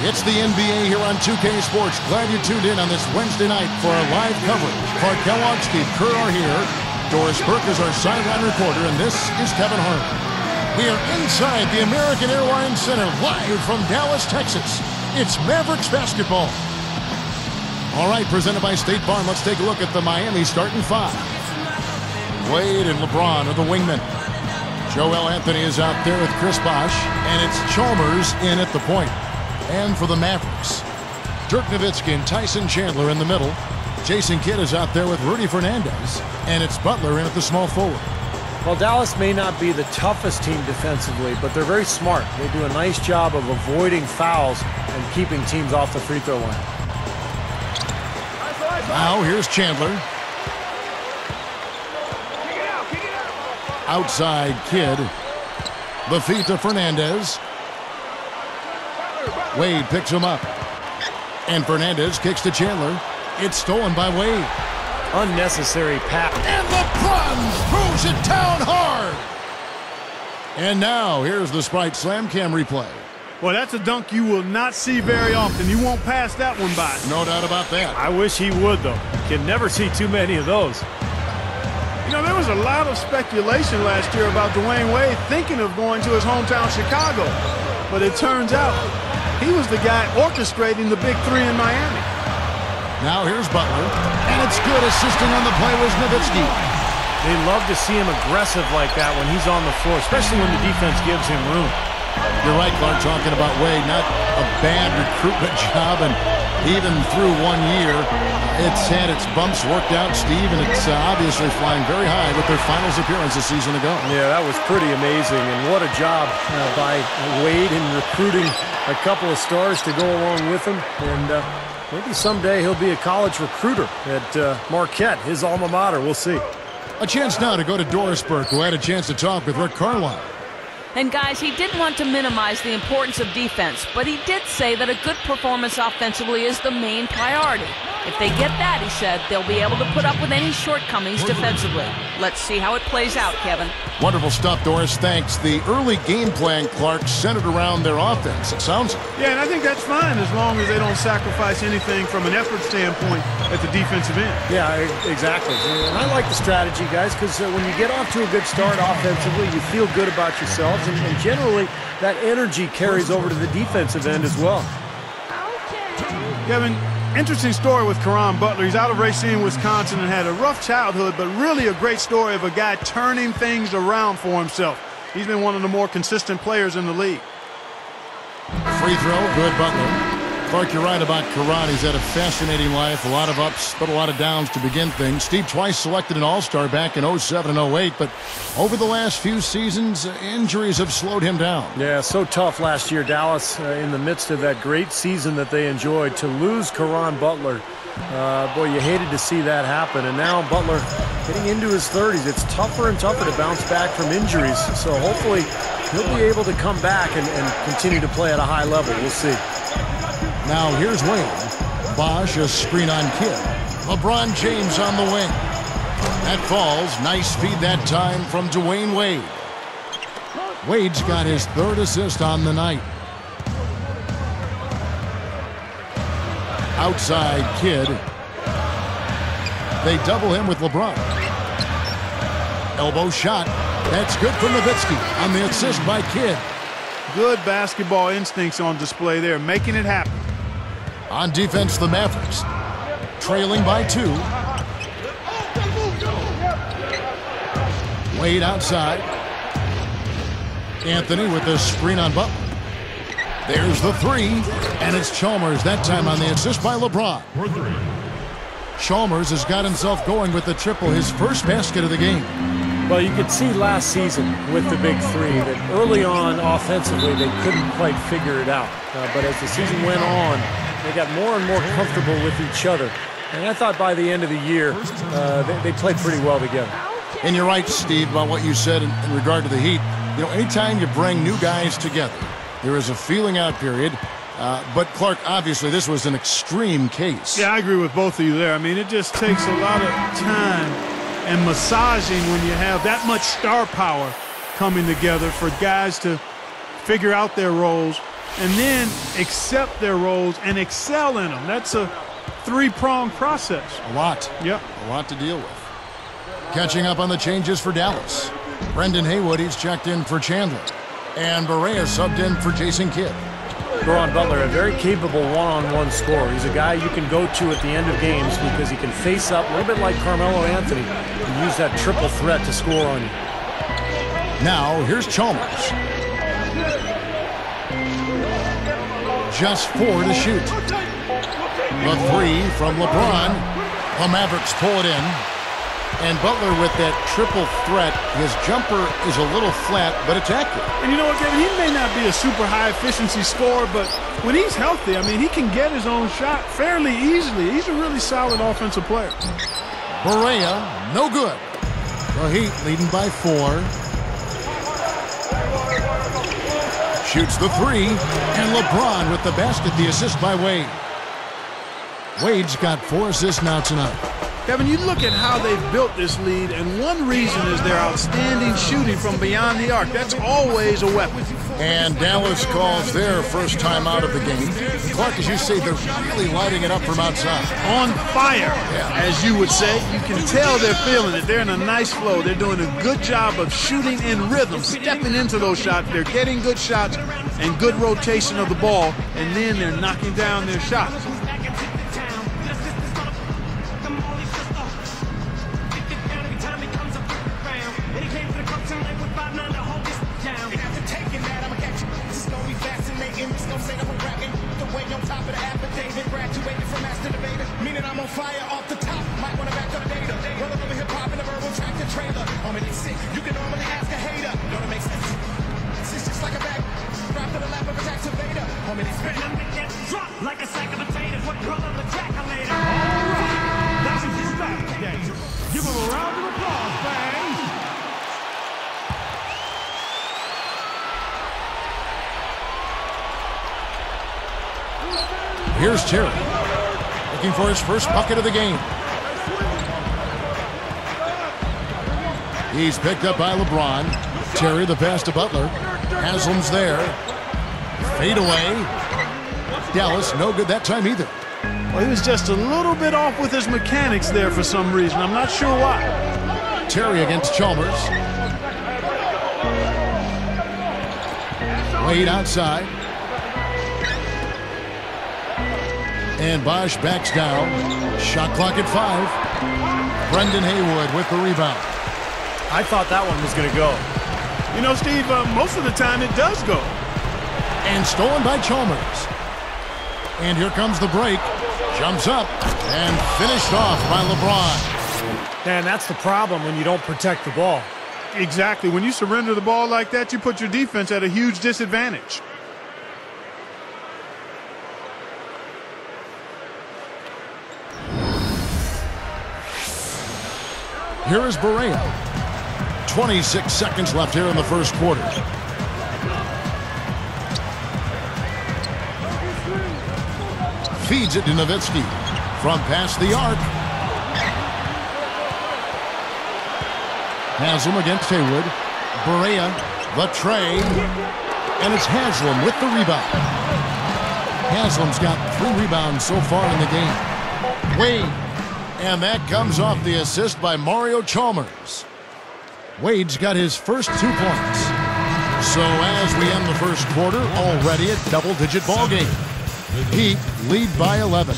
It's the NBA here on 2K Sports. Glad you tuned in on this Wednesday night for our live coverage. Clark Kellogg, Steve Kerr are here. Doris Burke is our sideline reporter, and this is Kevin Harlan. We are inside the American Airlines Center, live from Dallas, Texas. It's Mavericks basketball. All right, presented by State Farm. Let's take a look at the Miami starting five. Wade and LeBron are the wingmen. Joel Anthony is out there with Chris Bosh, and it's Chalmers in at the point. And for the Mavericks, Dirk Nowitzki and Tyson Chandler in the middle. Jason Kidd is out there with Rudy Fernandez, and it's Butler in at the small forward. Well, Dallas may not be the toughest team defensively, but they're very smart. They do a nice job of avoiding fouls and keeping teams off the free throw line. Now here's Chandler. Outside Kidd. The feed to Fernandez. Wade picks him up. And Fernandez kicks to Chandler. It's stolen by Wade. Unnecessary pass. And LeBron throws it down hard. And now here's the Sprite Slam Cam replay. Well, that's a dunk you will not see very often. You won't pass that one by. No doubt about that. I wish he would, though. Can never see too many of those. You know, there was a lot of speculation last year about Dwayne Wade thinking of going to his hometown Chicago. But it turns out he was the guy orchestrating the big three in Miami. Now here's Butler, and it's good. Assisting on the play was Nowitzki. They love to see him aggressive like that when he's on the floor, especially when the defense gives him room. You're right, Clark, talking about Wade. Not a bad recruitment job, and even through 1 year, it's had its bumps worked out, Steve, and it's obviously flying very high with their finals appearance a season ago. Yeah, that was pretty amazing, and what a job by Wade in recruiting a couple of stars to go along with him, and maybe someday he'll be a college recruiter at Marquette, his alma mater. We'll see. A chance now to go to Doris Burke, who had a chance to talk with Rick Carlisle. And guys, he didn't want to minimize the importance of defense, but he did say that a good performance offensively is the main priority. If they get that, he said, they'll be able to put up with any shortcomings defensively. Let's see how it plays out, Kevin. Wonderful stuff, Doris. Thanks. The early game plan, Clark, centered around their offense, it sounds like. Yeah, and I think that's fine as long as they don't sacrifice anything from an effort standpoint at the defensive end. Yeah, exactly. And I like the strategy, guys, because when you get off to a good start offensively, you feel good about yourselves, and generally that energy carries over to the defensive end as well. Kevin, interesting story with Caron Butler. He's out of Racine, Wisconsin, and had a rough childhood, but really a great story of a guy turning things around for himself. He's been one of the more consistent players in the league. Free throw, good Butler. Clark, you're right about Caron. He's had a fascinating life, a lot of ups, but a lot of downs to begin things. Steve twice selected an All-Star back in 07 and 08, but over the last few seasons, injuries have slowed him down. Yeah, so tough last year, Dallas, in the midst of that great season that they enjoyed. To lose Caron Butler, boy, you hated to see that happen. And now Butler getting into his 30s. It's tougher and tougher to bounce back from injuries. So hopefully he'll be able to come back and continue to play at a high level. We'll see. Now here's Wade. Bosh, a screen on Kidd. LeBron James on the wing. That falls. Nice feed that time from Dwayne Wade. Wade's got his third assist on the night. Outside Kidd. They double him with LeBron. Elbow shot. That's good for Nowitzki on the assist by Kidd. Good basketball instincts on display there, making it happen. On defense, the Mavericks trailing by 2. Wade outside. Anthony with the screen on Butler. There's the 3, and it's Chalmers, that time on the assist by LeBron. Chalmers has got himself going with the triple, his first basket of the game. Well, you could see last season with the big three that early on offensively they couldn't quite figure it out. But as the season went on, they got more and more comfortable with each other. And I thought by the end of the year, they played pretty well together. And you're right, Steve, about what you said in regard to the Heat. You know, anytime you bring new guys together, there is a feeling out period. But, Clark, obviously this was an extreme case. Yeah, I agree with both of you there. I mean, it just takes a lot of time and massaging when you have that much star power coming together for guys to figure out their roles and then accept their roles and excel in them. That's a three-pronged process. A lot. Yep. A lot to deal with. Catching up on the changes for Dallas. Brendan Haywood, he's checked in for Chandler. And Barea subbed in for Jason Kidd. Caron Butler, a very capable one-on-one scorer. He's a guy you can go to at the end of games because he can face up a little bit like Carmelo Anthony and use that triple threat to score on you. Now, here's Chalmers. Just 4 to shoot. The 3 from LeBron. The Mavericks pull it in. And Butler with that triple threat. His jumper is a little flat, but it's accurate. And you know what, Kevin? He may not be a super high-efficiency scorer, but when he's healthy, I mean, he can get his own shot fairly easily. He's a really solid offensive player. Barea, no good. The Heat leading by 4. Shoots the 3, and LeBron with the basket, the assist by Wade. Wade's got 4 assists now tonight. Kevin, you look at how they've built this lead, and one reason is their outstanding shooting from beyond the arc. That's always a weapon. And Dallas calls their first time out of the game. Clark, as you say, they're really lighting it up from outside. On fire, as you would say. You can tell they're feeling it. They're in a nice flow. They're doing a good job of shooting in rhythm, stepping into those shots. They're getting good shots and good rotation of the ball, and then they're knocking down their shots. Give him a round of applause, fans. Here's Terry, looking for his first bucket of the game. He's picked up by LeBron. Terry, the pass to Butler. Haslam's there. Fade away. Dallas, no good that time either. Well, he was just a little bit off with his mechanics there for some reason. I'm not sure why. Terry against Chalmers. Wade outside. And Bosch backs down. Shot clock at 5. Brendan Haywood with the rebound. I thought that one was going to go. You know, Steve, most of the time it does go. And stolen by Chalmers. And here comes the break. Jumps up and finished off by LeBron. Man, that's the problem when you don't protect the ball. Exactly. When you surrender the ball like that, you put your defense at a huge disadvantage. Here is Barea. 26 seconds left here in the first quarter. Feeds it to Nowitzki from past the arc. Haslam against Haywood. Barea, the tray. And it's Haslam with the rebound. Haslam's got 3 rebounds so far in the game. Wade. And that comes off the assist by Mario Chalmers. Wade's got his first 2 points. So as we end the first quarter, already a double-digit ball game. Heat lead by 11.